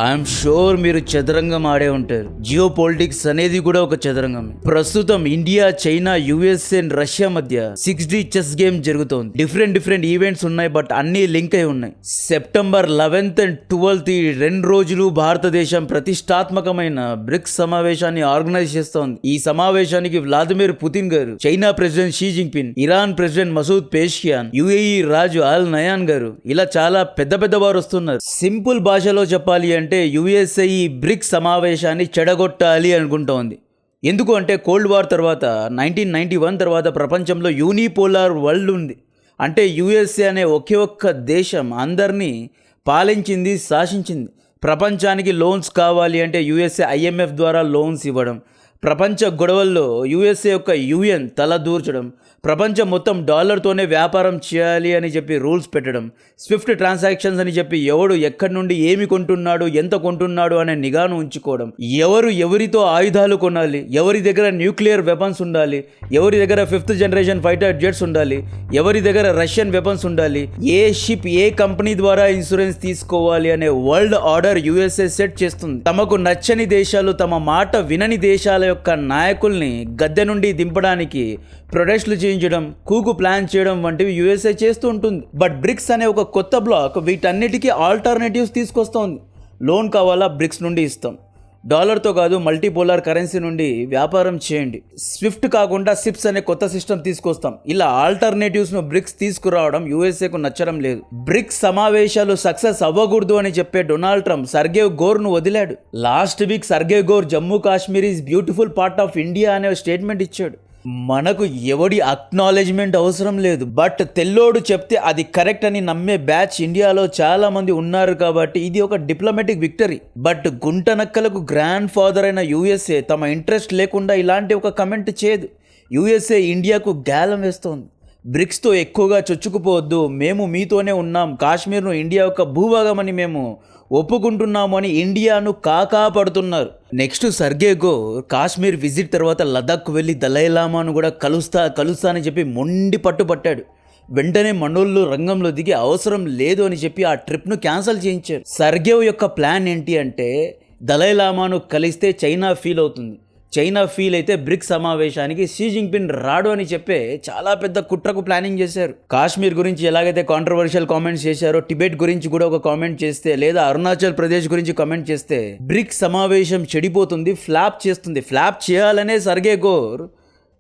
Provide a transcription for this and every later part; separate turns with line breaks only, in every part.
I'm sure మీరు చదరంగం ఆడే ఉంటారు. జియో పాలిటిక్స్ అనేది కూడా ఒక చదరంగం. ప్రస్తుతం ఇండియా, చైనా, యుఎస్ఏ, రష్యా మధ్య 6D చెస్ గేమ్ జరుగుతోంది. డిఫరెంట్ ఈవెంట్స్ ఉన్నాయి, బట్ అన్ని లింక్ అయి ఉన్నాయి. సెప్టెంబర్ 11th and 12th ఈ 2 రోజులు భారతదేశం ప్రతిష్టాత్మకమైన బ్రిక్స్ సమావేశాన్ని ఆర్గనైజ్ చేస్తోంది. ఈ సమావేశానికి వ్లాదిమిర్ పుతిన్ గారు, China president Xi Jinping, Iran president Masoud Pezeshkian, UAE రాజు అల్ నయాన్ గారు, ఇలా చాలా పెద్ద వారు వస్తున్నారు. సింపుల్ భాషలో చెప్పాలి అంటే యుఎస్ఏ ఈ బ్రిక్స్ సమావేశాన్ని చెడగొట్టాలి అనుకుంటోంది. ఎందుకు అంటే కోల్డ్ వార్ తర్వాత 1991 తర్వాత ప్రపంచంలో యూనిపోలార్ వరల్డ్ ఉంది. అంటే యుఎస్ఏ అనే ఒకే ఒక్క దేశం అందరినీ పాలించింది, శాసించింది. ప్రపంచానికి లోన్స్ కావాలి అంటే యుఎస్ఏ IMF ద్వారా లోన్స్ ఇవ్వడం, ప్రపంచ గొడవల్లో యుఎస్ఏ యొక్క యుఎన్ తల దూర్చడం, ప్రపంచం మొత్తం డాలర్తోనే వ్యాపారం చేయాలి అని చెప్పి రూల్స్ పెట్టడం, స్విఫ్ట్ ట్రాన్సాక్షన్స్ అని చెప్పి ఎవడు ఎక్కడి నుండి ఏమి కొంటున్నాడు, ఎంత కొంటున్నాడు అనే నిఘాను ఉంచుకోవడం, ఎవరితో ఆయుధాలు కొనాలి, ఎవరి దగ్గర న్యూక్లియర్ వెపన్స్ ఉండాలి, ఎవరి దగ్గర 5th జనరేషన్ ఫైటర్ జెట్స్ ఉండాలి, ఎవరి దగ్గర రష్యన్ వెపన్స్ ఉండాలి, ఏ షిప్ ఏ కంపెనీ ద్వారా ఇన్సూరెన్స్ తీసుకోవాలి అనే వరల్డ్ ఆర్డర్ యుఎస్ఏ సెట్ చేస్తుంది. తమకు నచ్చని దేశాలు, తమ మాట వినని దేశాల యొక్క నాయకుల్ని గద్దె నుండి దింపడానికి ప్రొటెస్టులు చేయించడం, కూకు ప్లాన్ చేయడం వంటివి యుఎస్ఏ చేస్తూ ఉంటుంది. బట్ బ్రిక్స్ అనే ఒక కొత్త బ్లాక్ వీటన్నిటికీ ఆల్టర్నేటివ్స్ తీసుకొస్తోంది. లోన్ కావాలా, బ్రిక్స్ నుండి ఇస్తాం. డాలర్తో కాదు, మల్టీపోలార్ కరెన్సీ నుండి వ్యాపారం చేయండి. స్విఫ్ట్ కాకుండా సిప్స్ అనే కొత్త సిస్టమ్ తీసుకొస్తాం. ఇలా ఆల్టర్నేటివ్స్ను బ్రిక్స్ తీసుకురావడం యుఎస్ఏకు నచ్చడం లేదు. బ్రిక్స్ సమావేశాలు సక్సెస్ అవ్వకూడదు అని చెప్పే డొనాల్డ్ ట్రంప్ సర్గేవ్ గోర్ను వదిలాడు. Last week Sergio Gor Jammu Kashmir is beautiful part of India అనే స్టేట్మెంట్ ఇచ్చాడు. మనకు ఎవడి అక్నాలెడ్జ్మెంట్ అవసరం లేదు, బట్ తెల్లోడు చెప్తే అది కరెక్ట్ అని నమ్మే బ్యాచ్ ఇండియాలో చాలా మంది ఉన్నారు. కాబట్టి ఇది ఒక డిప్లొమాటిక్ విక్టరీ. బట్ గుంటనక్కలకు గ్రాండ్ ఫాదర్ అయిన యుఎస్ఏ తమ ఇంట్రెస్ట్ లేకుండా ఇలాంటి ఒక కమెంట్ చేయదు. యుఎస్ఏ ఇండియాకు గాలం వేస్తోంది. బ్రిక్స్తో ఎక్కువగా చొచ్చుకుపోవద్దు, మేము మీతోనే ఉన్నాం, కాశ్మీర్ను ఇండియా యొక్క భూభాగం అని మేము ఒప్పుకుంటున్నాము అని ఇండియాను కాకాపడుతున్నారు. నెక్స్ట్ సర్గే గోర్ కాశ్మీర్ విజిట్ తర్వాత లదాఖ్ వెళ్ళి దలైలామాను కూడా కలుస్తా అని చెప్పి మొండి పట్టుపట్టాడు. వెంటనే మనోళ్ళు రంగంలో దిగి అవసరం లేదు అని చెప్పి ఆ ట్రిప్ను క్యాన్సిల్ చేయించారు. సర్గేవ్ యొక్క ప్లాన్ ఏంటి అంటే దలైలామాను కలిస్తే చైనా ఫీల్ అవుతుంది, చైనా ఫీల్ అయితే బ్రిక్స్ సమావేశానికి షీ జింగ్పిన్ రాడు అని చెప్పే చాలా పెద్ద కుట్రకు ప్లానింగ్ చేశారు. కాశ్మీర్ గురించి ఎలాగైతే కాంట్రవర్షియల్ కామెంట్స్ చేశారో, టిబెట్ గురించి కూడా ఒక కామెంట్ చేస్తే, లేదా అరుణాచల్ ప్రదేశ్ గురించి కామెంట్ చేస్తే బ్రిక్స్ సమావేశం చెడిపోతుంది, ఫ్లాప్ చేస్తుంది. ఫ్లాప్ చేయాలనే సర్గే గోర్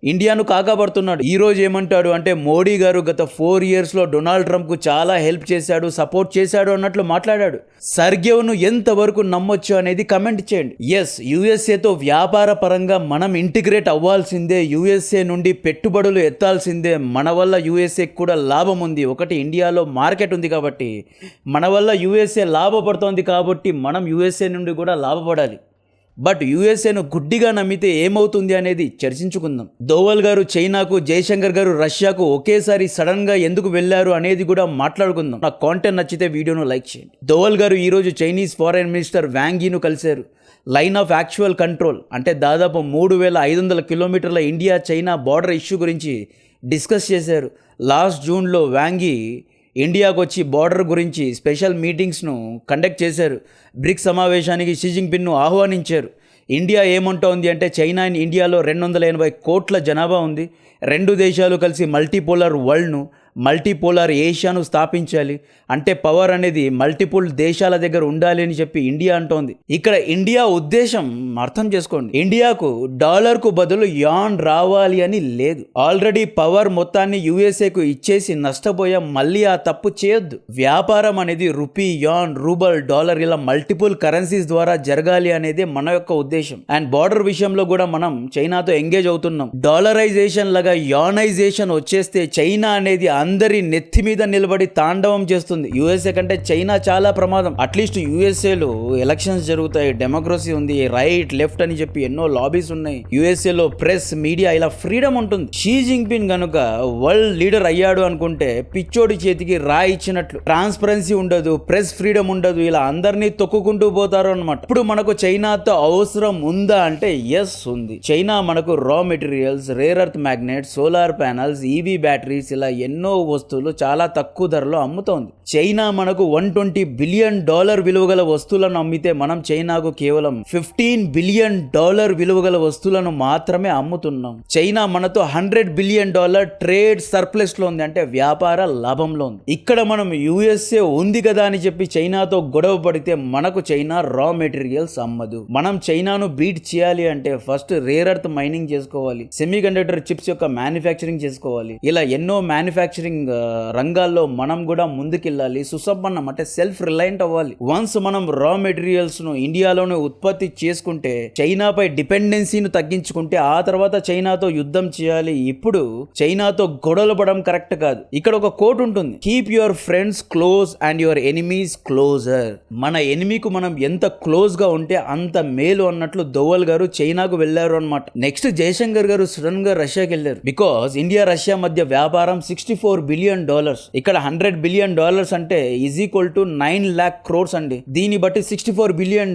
ఇండియాను కాకాపడుతున్నాడు. ఈ రోజు ఏమంటాడు అంటే మోడీ గారు గత 4 yearsలో డొనాల్డ్ ట్రంప్కు చాలా హెల్ప్ చేశాడు, సపోర్ట్ చేశాడు అన్నట్లు మాట్లాడాడు. సర్గేవ్ను ఎంతవరకు నమ్మొచ్చు అనేది కమెంట్ చేయండి. ఎస్, యుఎస్ఏతో వ్యాపార పరంగా మనం ఇంటిగ్రేట్ అవ్వాల్సిందే, యుఎస్ఏ నుండి పెట్టుబడులు ఎత్తాల్సిందే. మన వల్ల యుఎస్ఏ కూడా లాభం ఉంది. ఒకటి, ఇండియాలో మార్కెట్ ఉంది కాబట్టి మన వల్ల యుఎస్ఏ లాభపడుతోంది, కాబట్టి మనం యుఎస్ఏ నుండి కూడా లాభపడాలి. బట్ యుఎస్ఏను గుడ్డిగా నమ్మితే ఏమవుతుంది అనేది చర్చించుకుందాం. దోవల్ గారు చైనాకు, జయశంకర్ గారు రష్యాకు ఒకేసారి సడన్గా ఎందుకు వెళ్ళారు అనేది కూడా మాట్లాడుకుందాం. నా కాంటెంట్ నచ్చితే వీడియోను లైక్ చేయండి. దోవల్ గారు ఈరోజు చైనీస్ ఫారెన్ మినిస్టర్ వాంగ్ యీను కలిశారు. లైన్ ఆఫ్ యాక్చువల్ కంట్రోల్ అంటే దాదాపు 3500 కిలోమీటర్ల ఇండియా చైనా బార్డర్ ఇష్యూ గురించి డిస్కస్ చేశారు. లాస్ట్ జూన్లో వాంగ్ యీ ఇండియాకు వచ్చి బార్డర్ గురించి స్పెషల్ మీటింగ్స్ను కండక్ట్ చేశారు. బ్రిక్స్ సమావేశానికి షీ జింగ్పిన్ను ఆహ్వానించారు. ఇండియా ఏమంటోంది అంటే చైనా అండ్ ఇండియాలో 280 కోట్ల జనాభా ఉంది. 2 దేశాలు కలిసి మల్టీపోలార్ వరల్డ్ను, మల్టీపోలార్ ఏషియాను స్థాపించాలి. అంటే పవర్ అనేది మల్టిపుల్ దేశాల దగ్గర ఉండాలి అని చెప్పి ఇండియా అంటోంది. ఇక్కడ ఇండియా ఉద్దేశం అర్థం చేసుకోండి. ఇండియాకు డాలర్కు బదులు యాన్ రావాలి అని లేదు. ఆల్రెడీ పవర్ మొత్తాన్ని యుఎస్ఏకు ఇచ్చేసి నష్టపోయాం, మళ్ళీ ఆ తప్పు చేయొద్దు. వ్యాపారం అనేది రూపీ, యాన్, రూబల్, డాలర్ ఇలా మల్టిపుల్ కరెన్సీస్ ద్వారా జరగాలి అనేది మన యొక్క ఉద్దేశం. అండ్ బార్డర్ విషయంలో కూడా మనం చైనాతో ఎంగేజ్ అవుతున్నాం. డాలరైజేషన్ లాగా యానైజేషన్ వచ్చేస్తే చైనా అనేది అందరి నెత్తి మీద నిలబడి తాండవం చేస్తుంది. యుఎస్ఏ కంటే చైనా చాలా ప్రమాదం. అట్లీస్ట్ యుఎస్ఏలో ఎలక్షన్స్ జరుగుతాయి, డెమోక్రసీ ఉంది, రైట్ లెఫ్ట్ అని చెప్పి ఎన్నో లాబీస్ ఉన్నాయి. యుఎస్ఏలో ప్రెస్, మీడియా ఇలా ఫ్రీడమ్ ఉంటుంది. షీ జింగ్పిన్ గనుక వరల్డ్ లీడర్ అయ్యాడు అనుకుంటే పిచ్చోడి చేతికి రాయి ఇచ్చినట్లు. ట్రాన్స్పరెన్సీ ఉండదు, ప్రెస్ ఫ్రీడమ్ ఉండదు, ఇలా అందరినీ తొక్కుకుంటూ పోతారు అనమాట. ఇప్పుడు మనకు చైనాతో అవసరం ఉందా అంటే ఎస్ ఉంది. చైనా మనకు రా materials, rare earth magnets, solar panels, EV batteries ఇలా ఎన్నో వస్తువులు చాలా తక్కువ ధరలో అమ్ముతోంది. చైనా మనకు $120 బిలియన్ విలువగల వస్తువులను అమ్మితే మనం చైనాకు కేవలం $15 బిలియన్ విలువగల వస్తువులను మాత్రమే అమ్ముతున్నాం. చైనా మనతో $100 బిలియన్ ట్రేడ్ సర్ప్లస్ లో ఉంది, అంటే వ్యాపార లాభంలో ఉంది. ఇక్కడ మనం యుఎస్ఏ ఉంది కదా అని చెప్పి చైనాతో గొడవ పడితే మనకు చైనా రా మెటీరియల్స్ అమ్మదు. మనం చైనాను బీట్ చేయాలి అంటే ఫస్ట్ రేర్ ఎర్త్ మైనింగ్ చేసుకోవాలి, సెమీ కండక్టర్ చిప్స్ యొక్క మ్యానుఫ్యాక్చరింగ్ చేసుకోవాలి. ఇలా ఎన్నో మ్యానుఫ్యాక్చరింగ్ రంగాల్లో మనం కూడా ముందుకెళ్ళాలి. సుసంపన్నం అంటే సెల్ఫ్ రిలయంట్ అవ్వాలి. వన్స్ మనం రా మెటీరియల్స్ ను ఇండియాలోనే ఉత్పత్తి చేసుకుంటే, చైనాపై డిపెండెన్సీని తగ్గించుకుంటే ఆ తర్వాత చైనాతో యుద్ధం చేయాలి. ఇప్పుడు చైనాతో గొడవలు పడడం కరెక్ట్ కాదు. ఇక్కడ ఒక కోట్ ఉంటుంది, keep your friends close and your enemies closer. మన ఎనిమీకు మనం ఎంత క్లోజ్ గా ఉంటే అంత మేలు అన్నట్లు దోవల్ గారు చైనాకు వెళ్లారు అన్నమాట. నెక్స్ట్ జయశంకర్ గారు సడన్ గా రష్యాకి వెళ్లారు. బికాస్ ఇండియా రష్యా మధ్య వ్యాపారం $64 బిలియన్. ఇక్కడ $100 బిలియన్ అంటే is equal to 9 lakh crores అండి. దీన్ని బట్టి $64 బిలియన్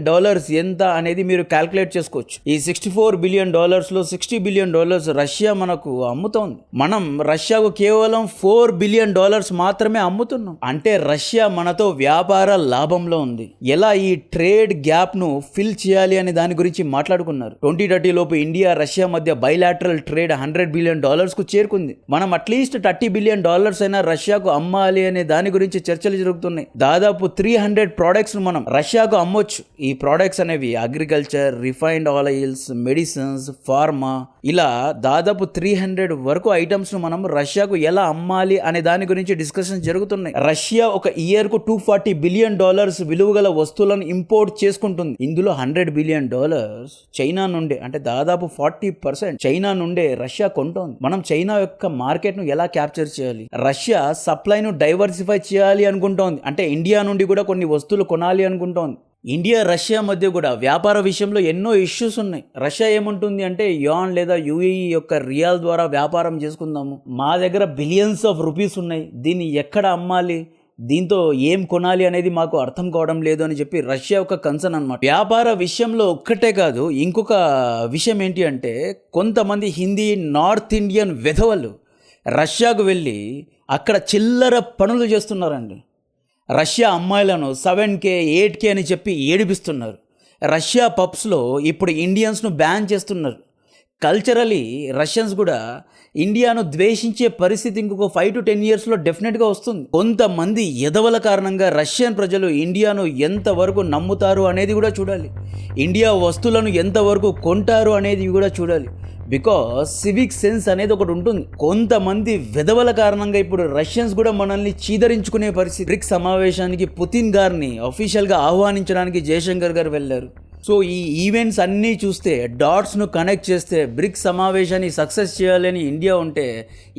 ఎంత అనేది మీరు క్యాల్కులేట్ చేసుకోవచ్చు. ఈ $64 బిలియన్ లో $60 బిలియన్ రష్యా మనకు అమ్ముతోంది. మనం రష్యాకు కేవలం $4 బిలియన్ మాత్రమే అమ్ముతున్నాం. అంటే రష్యా మనతో వ్యాపార లాభంలో ఉంది. ఎలా ఈ ట్రేడ్ గ్యాప్ ను ఫిల్ చేయాలి అనే దాని గురించి మాట్లాడుకున్నారు. 2030 లోపు ఇండియా రష్యా మధ్య బైలాటరల్ ట్రేడ్ $100 బిలియన్ కు చేరుకుంది. మనం అట్లీస్ట్ $30 బిలియన్ అయినా రష్యాకు అమ్మాలి అనే దాని గురించి చర్చలు జరుగుతున్నాయి. దాదాపు 300 ప్రొడక్ట్స్ ను మనం రష్యాకు అమ్మొచ్చు. ఈ ప్రొడక్ట్స్ అనేవి agriculture, refined oils, medicines, pharma, ఇలా దాదాపు 300 వరకు ఐటమ్స్ ను మనం రష్యాకు ఎలా అమ్మాలి అనే దాని గురించి డిస్కషన్ జరుగుతున్నాయి. రష్యా ఒక ఇయర్ కు $240 బిలియన్ విలువగల వస్తువులను ఇంపోర్ట్ చేసుకుంటుంది. ఇందులో $100 బిలియన్ చైనా నుండే, అంటే దాదాపు 40% చైనా నుండే రష్యా కొంటోంది. మనం చైనా యొక్క మార్కెట్ ను ఎలా క్యాప్చర్ చేయాలి? రష్యా సప్లై ను డైవర్సిఫై చేయాలి అనుకుంటోంది. అంటే ఇండియా నుండి కూడా కొన్ని వస్తువులు కొనాలి అనుకుంటోంది. ఇండియా రష్యా మధ్య కూడా వ్యాపార విషయంలో ఎన్నో ఇష్యూస్ ఉన్నాయి. రష్యా ఏమంటుంది అంటే యాన్ లేదా యుఏఈ యొక్క రియాల్ ద్వారా వ్యాపారం చేసుకుందాము, మా దగ్గర బిలియన్స్ ఆఫ్ రూపీస్ ఉన్నాయి, దీన్ని ఎక్కడ అమ్మాలి, దీంతో ఏం కొనాలి అనేది మాకు అర్థం కావడం లేదు అని చెప్పి రష్యా యొక్క కన్సర్న్ అన్నమాట. వ్యాపార విషయంలో ఒక్కటే కాదు, ఇంకొక విషయం ఏంటి అంటే కొంతమంది హిందీ నార్త్ ఇండియన్ వెధవలు రష్యాకు వెళ్ళి అక్కడ చిల్లర పనులు చేస్తున్నారండి. రష్యా అమ్మాయిలను 7K 8K అని చెప్పి ఏడిపిస్తున్నారు. రష్యా పబ్స్లో ఇప్పుడు ఇండియన్స్ను బ్యాన్ చేస్తున్నారు. కల్చరలీ రష్యన్స్ కూడా ఇండియాను ద్వేషించే పరిస్థితి ఇంకొక 5 to 10 yearsలో డెఫినెట్గా వస్తుంది. కొంతమంది ఎదవల కారణంగా రష్యన్ ప్రజలు ఇండియాను ఎంతవరకు నమ్ముతారు అనేది కూడా చూడాలి. ఇండియా వస్తువులను ఎంతవరకు కొంటారు అనేది కూడా చూడాలి. బికాస్ సివిక్ సెన్స్ అనేది ఒకటి ఉంటుంది. కొంతమంది విధవల కారణంగా ఇప్పుడు రష్యన్స్ కూడా మనల్ని చీదరించుకునే పరిస్థితి. బ్రిక్స్ సమావేశానికి పుతిన్ గారిని అఫీషియల్గా ఆహ్వానించడానికి జయశంకర్ గారు వెళ్ళారు. సో ఈ ఈవెంట్స్ అన్నీ చూస్తే, డాట్స్ను కనెక్ట్ చేస్తే బ్రిక్స్ సమావేశాన్ని సక్సెస్ చేయాలని ఇండియా ఉంటే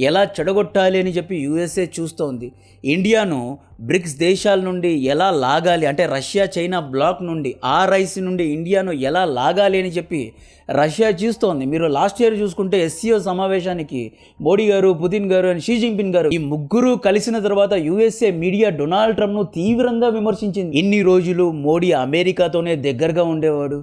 ఎలా చెడగొట్టాలి అని చెప్పి యుఎస్ఏ చూస్తోంది. ఇండియాను బ్రిక్స్ దేశాల నుండి ఎలా లాగాలి, అంటే రష్యా చైనా బ్లాక్ నుండి RIC నుండి ఇండియాను ఎలా లాగాలి అని చెప్పి రష్యా చూస్తోంది. మీరు లాస్ట్ ఇయర్ చూసుకుంటే SCO సమావేశానికి మోడీ గారు, పుతిన్ గారు అండ్ షీ జిన్పింగ్ గారు ఈ ముగ్గురు కలిసిన తర్వాత యుఎస్ఏ మీడియా డొనాల్డ్ ట్రంప్ను తీవ్రంగా విమర్శించింది. ఇన్ని రోజులు మోడీ అమెరికాతోనే దగ్గరగా ఉండేవాడు.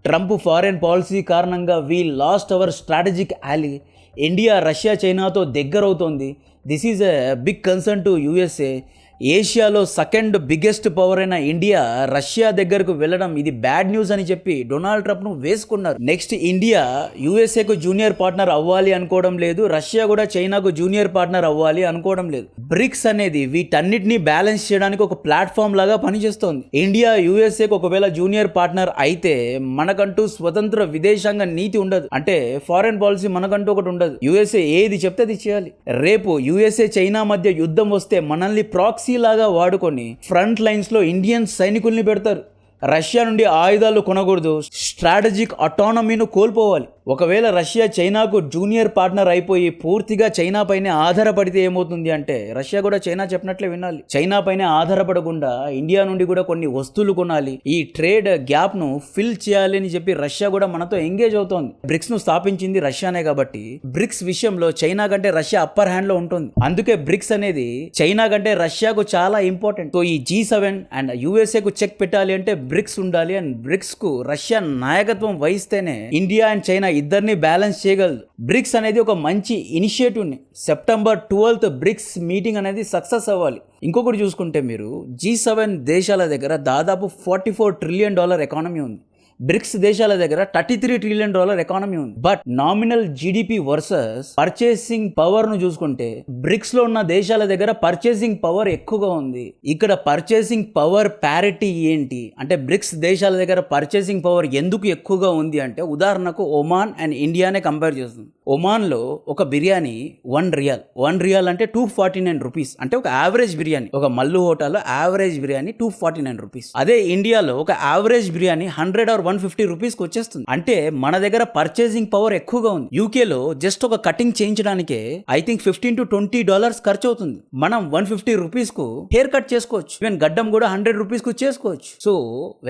ట్రంప్ ఫారెన్ పాలసీ కారణంగా we lost our strategic ally. India Russia చైనాతో దగ్గరవుతోంది. This is a big concern to USA. ఏషియాలో సెకండ్ బిగ్గెస్ట్ పవర్ అయిన ఇండియా రష్యా దగ్గరకు వెళ్ళడం ఇది బ్యాడ్ న్యూస్ అని చెప్పి డొనాల్డ్ ట్రంప్ను వేసుకున్నారు. నెక్స్ట్ ఇండియా యుఎస్ఏకు జూనియర్ పార్ట్నర్ అవ్వాలి అనుకోవడం లేదు, రష్యా కూడా చైనాకు జూనియర్ పార్ట్నర్ అవ్వాలి అనుకోవడం లేదు. బ్రిక్స్ అనేది వీటన్నిటిని బ్యాలెన్స్ చేయడానికి ఒక ప్లాట్ఫామ్ లాగా పనిచేస్తోంది. ఇండియా యుఎస్ఏకు ఒకవేళ జూనియర్ పార్ట్నర్ అయితే మనకంటూ స్వతంత్ర విదేశాంగ నీతి ఉండదు, అంటే ఫారెన్ పాలసీ మనకంటూ ఒకటి ఉండదు. యుఎస్ఏ ఏది చెప్తే అది చేయాలి. రేపు యుఎస్ఏ చైనా మధ్య యుద్ధం వస్తే మనల్ని ప్రాక్సీ లాగా వాడుకొని ఫ్రంట్ లైన్స్ లో ఇండియన్ సైనికుల్ని పెడతారు. రష్యా నుండి ఆయుధాలు కొనకూడదు, స్ట్రాటజిక్ అటానమీను కోల్పోవాలి. ఒకవేళ రష్యా చైనాకు జూనియర్ పార్ట్నర్ అయిపోయి పూర్తిగా చైనా పైనే ఆధారపడితే ఏమవుతుంది అంటే రష్యా కూడా చైనా చెప్పినట్లే వినాలి. చైనా పైనే ఆధారపడకుండా ఇండియా నుండి కూడా కొన్ని వస్తువులు కొనాలి. ఈ ట్రేడ్ గ్యాప్ ను ఫిల్ చేయాలి అని చెప్పి రష్యా కూడా మనతో ఎంగేజ్ అవుతోంది. బ్రిక్స్ ను స్థాపించింది రష్యానే కాబట్టి బ్రిక్స్ విషయంలో చైనా కంటే రష్యా అప్పర్ హ్యాండ్ లో ఉంటుంది. అందుకే బ్రిక్స్ అనేది చైనా కంటే రష్యాకు చాలా ఇంపార్టెంట్. సో ఈ G7 అండ్ USA కు చెక్ పెట్టాలి అంటే బ్రిక్స్ ఉండాలి. అండ్ బ్రిక్స్ కు రష్యా నాయకత్వం వహిస్తేనే ఇండియా అండ్ చైనా ఇద్దరిని బ్యాలెన్స్ చేయగలదు. బ్రిక్స్ అనేది ఒక మంచి ఇనిషియేటివ్ని. సెప్టెంబర్ 12th బ్రిక్స్ మీటింగ్ అనేది సక్సెస్ అవ్వాలి. ఇంకొకటి చూసుకుంటే మీరు G7 దేశాల దగ్గర దాదాపు $44 trillion ఎకానమీ ఉంది. బ్రిక్స్ దేశాల దగ్గర $33 trillion ఎకానమీ ఉంది. But nominal GDP versus purchasing power ను చూసుకుంటే బ్రిక్స్ లో ఉన్న దేశాల దగ్గర పర్చేసింగ్ పవర్ ఎక్కువగా ఉంది. ఇక్కడ పర్చేసింగ్ పవర్ ప్యారిటీ ఏంటి అంటే బ్రిక్స్ దేశాల దగ్గర పర్చేసింగ్ పవర్ ఎందుకు ఎక్కువగా ఉంది అంటే ఉదాహరణకు ఒమాన్ అండ్ ఇండియానే కంపేర్ చేస్తుంది. ఒమాన్ లో ఒక బిర్యానీ $1 అంటే 249 రూపీస్. అంటే ఒక యావరేజ్ బిర్యానీ, ఒక మల్లు హోటల్లో యావరేజ్ బిర్యానీ 249 రూపీస్. అదే ఇండియాలో ఒక యావరేజ్ బిర్యానీ 100 or 150 రూపీస్కి వచ్చేస్తుంది. అంటే మన దగ్గర పర్చేసింగ్ పవర్ ఎక్కువగా ఉంది. యూకేలో జస్ట్ ఒక కటింగ్ చేయించడానికే ఐ థింక్ $15 to $20 ఖర్చు అవుతుంది. మనం 150 రూపీస్ కు హెయిర్ కట్ చేసుకోవచ్చు. ఈవెన్ గడ్డం కూడా 100 రూపీస్ కు చేసుకోవచ్చు. సో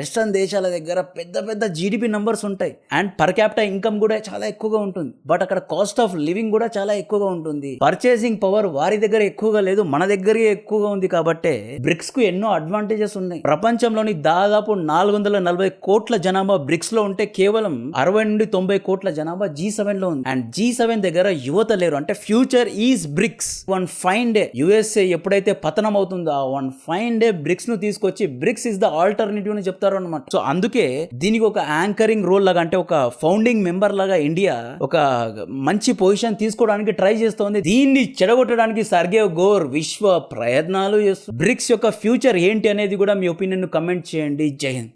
వెస్టర్న్ దేశాల దగ్గర పెద్ద పెద్ద జీడిపి నంబర్స్ ఉంటాయి అండ్ పర్ క్యాపిటల్ ఇన్కమ్ కూడా చాలా ఎక్కువగా ఉంటుంది. బట్ అక్కడ కాస్ట్ ఆఫ్ లివింగ్ కూడా చాలా ఎక్కువగా ఉంటుంది. పర్చేసింగ్ పవర్ వారి దగ్గర ఎక్కువగా లేదు, మన దగ్గరే ఎక్కువగా ఉంది. కాబట్టి బ్రిక్స్ కు ఎన్నో అడ్వాంటేజెస్ ఉన్నాయి. ప్రపంచంలోని దాదాపు 440 కోట్ల జనాభా బ్రిక్స్ లో ఉంటే కేవలం 60 నుండి 90 కోట్ల జనాభా G7 లో ఉంది. అండ్ G7 దగ్గర యువత లేరు. అంటే future is BRICS. One fine day USA ఎప్పుడైతే పతనం అవుతుందో ఆ వన్ ఫైన్ డే బ్రిక్స్ ను తీసుకొచ్చి బ్రిక్స్ ఇస్ ద ఆల్టర్నేటివ్ అని చెప్తారు అనమాట. సో అందుకే దీనికి ఒక యాంకరింగ్ రోల్ లాగా అంటే ఒక ఫౌండింగ్ మెంబర్ లాగా ఇండియా ఒక మంచి పొజిషన్ తీసుకోవడానికి ట్రై చేస్తోంది. దీన్ని చెడగొట్టడానికి సర్గేవ్ గోర్ విశ్వ ప్రయత్నాలు చేస్తుంది. బ్రిక్స్ యొక్క ఫ్యూచర్ ఏంటి అనేది కూడా మీ ఒపీనియన్ కమెంట్ చేయండి. జై హింద్.